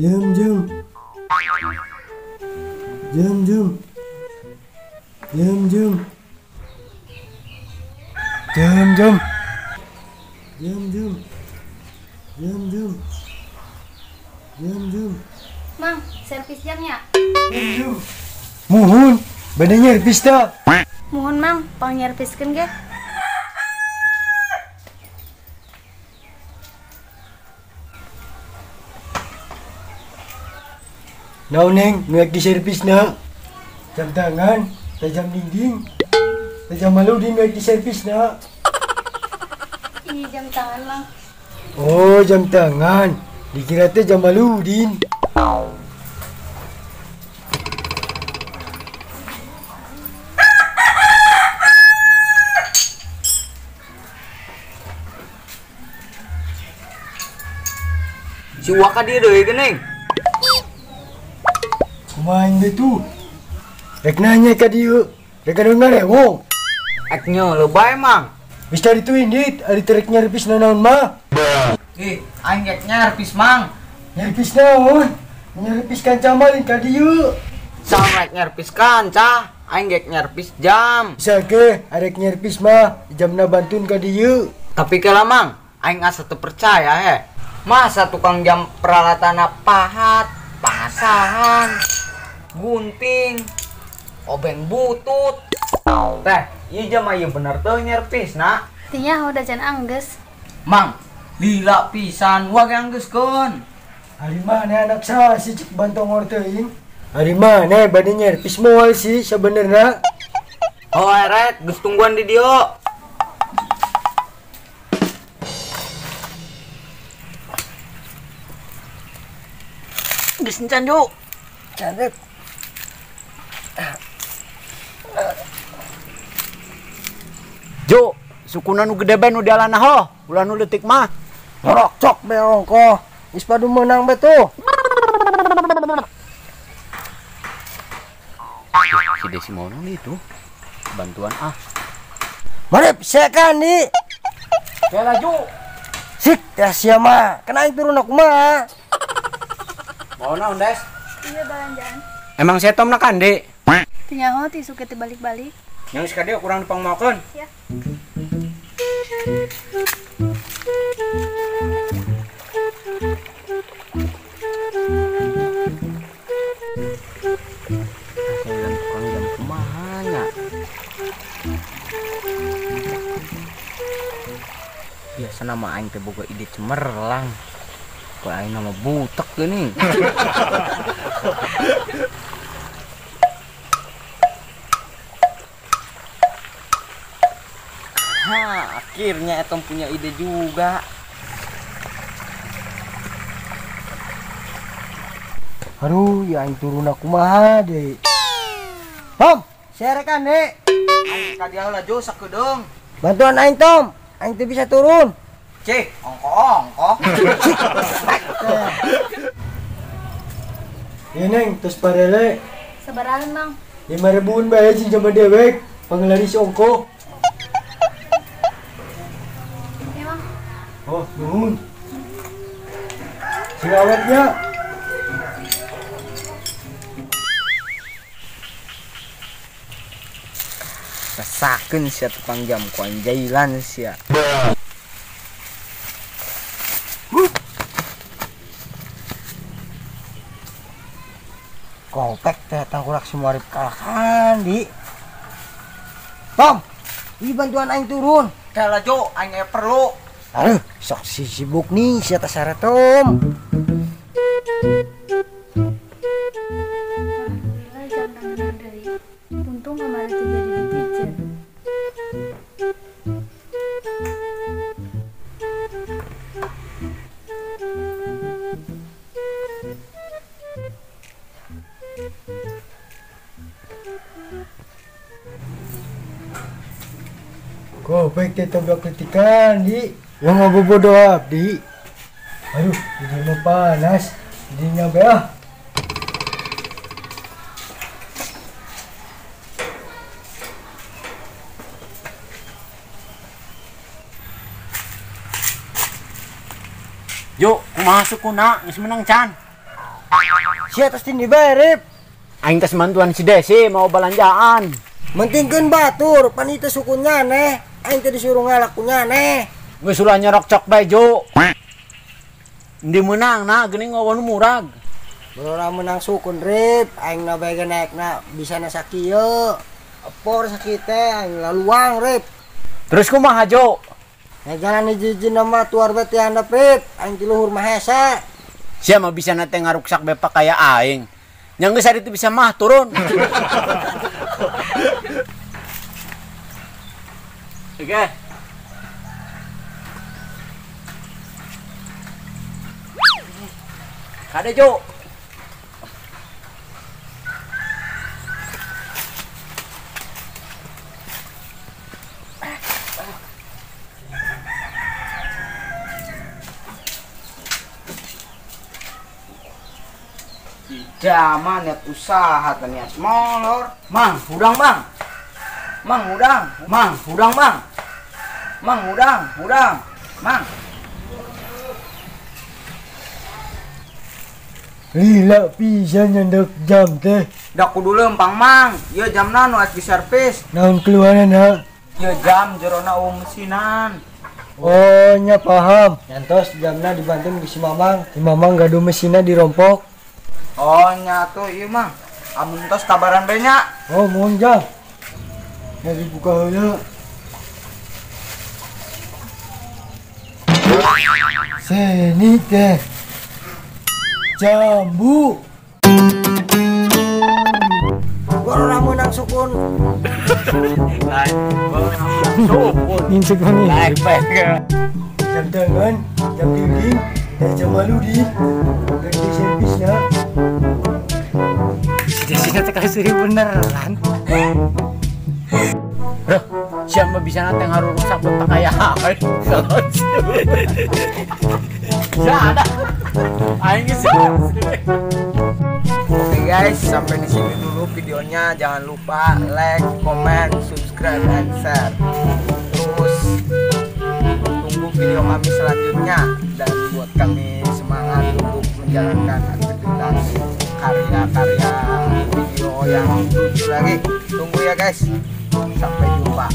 Jam jam. Jam jam. Jam jam. Jam jam. Jam jam. Jam jam. Jam jam. Mang, servis jamnya. Jam jam. Mohon, badannya habis tak? Mohon Mang, pang nyerviskeun ge. Nah neng, nuek di servis na. Jam tangan, jam dinding. Jam malu di nuek di servis na. Ih, jam tangan Mang. Oh, jam tangan. Dikira teh jam maludin. Si Waka dia deh geneng. Kumain deh tuh. Rek nanya ka dieu. Rek dengar ya, wong. Eknya lebay mang. Wis tadi tuh ini, ari terek nyervis na naon mah. Aing gek nyarpis mang. Nyervis naon? Nyervis kancamalin ka dieu. Sang rek nyarpis kanca. Aing gek nyarpis jam. Bisa ke, arek nyervis mah jamna bantun ka dieu. Tapi kalau mang, aing asa teu percaya he. Masa tukang jam peralatan pahat, pasahan, gunting, obeng butut. Teh, ieu jam aya bener teu nyerpis na. Tinya udah jan anggeus. Mang, lila pisan wa ge anggeuskeun. Ari mana anak sa si cik bantong teuing? Ari mana bade nyervis moal sih sabenerna? Oh, eret, geus tungguan di dieu. Geus encan Jo. Cadet. Jo, sukuna nu gede bae nu dialana ho, ulah nu leutik mah. Ngorok cok beong ko. Is padu menang betul. Si Desi mau nang itu. Bantuan ah. Mari siakan di. Kayak laju. Sik, ya siapa? Kena turun aku mah. Mau naon, Des? Iya balanjaan. Emang saya tom nak ande. Tinya ho ti suke teh balik-balik. Yang sekade kurang dipangmakeun. Ya. Kailan tukang jam kumaha nya? Biasa nama aing teh boga ide cemerlang. Kok aing nama butek geuning. Akhirnya Etom punya ide juga. Aduh, ya aing turun aku mah deh. Tom, serekan deh. Aing ka dia lah Jo sakedeung. Bantuan aing Tom. Aing teh bisa turun. Cih, ongko-ongko. Ya neng, terus parele. Sabarahan Mang. 5.000 bae jeung jaman dewek. Pangelari si ongko. Ya Mang. Oh, nuhun. Silawatnya. Rasakeun sia tukang jam ku anjailan sia. Kopek teh tangkurak semua rip kalahkan di. Tom, ini bantuan aing turun. Kalah Jo, aing perlu. Aduh, sok si sibuk nih si atas syarat Tom. Alhamdulillah jam 6 deui. Untung kemarin teh jadi dipijen. Kopek teh tombak kritikan di. Yang ngobobodo abdi. Aduh, ini mah panas. Ini nyampe ah. Jo, kumaha sukuna geus menang can. Si atas ini berep. Aing tes mantuan si Desi mau belanjaan. Mentingkeun batur, panita sukunya neh. Aing teh disuruh ngalakunya neh. Geus ulah nyerok cok bejo. Di menang na geuning ngawon murag. Belora menang sukun rip, aing na bae naekna bisa na sakieu. Epor sakit teh aing laluang rip. Terus kumaha Jo? Nah jalan hiji-hiji nama tuar beti handap rip, aing ti luhur mah hese. Sia mah bisa nate ngaruksak bepa kaya aing. Yang geus itu bisa mah turun. Oke. Ada Jo. Zaman niat usaha teh niat molor. Mang, udang bang. Mang, udang. Mang, udang bang. Mang, udang, udang. Mang. Lila pisan nyandek jam teh. Da kudu lempang mang. Ieu jamna nu atuh servis. Naon keluaran ha? Ieu jam jerona mesinan. Oh nya paham. Nyantos jamna dibantu ku si Mamang. Si Mamang gaduh mesinna dirompok. Oh nya tuh ieu mah. Amun tos kabaran bae nya. Oh mohon jam. Ya dibuka heula. Seni teh. Jambu. Gua menang sukun. Insek nih. Naik baik. Jam tangan, jam dinding, dan jam malu di ganti servisnya. Desi teh kasih beneran. Bro, siapa bisa nate ngarusak bepa kaya aing. Ya ada. Aing geus. Oke guys, sampai di sini dulu videonya. Jangan lupa like, comment, subscribe, dan share. Terus tunggu video kami selanjutnya dan buat kami semangat untuk menjalankan aktivitas karya-karya video yang lucu lagi. Tunggu ya guys. Sampai jumpa.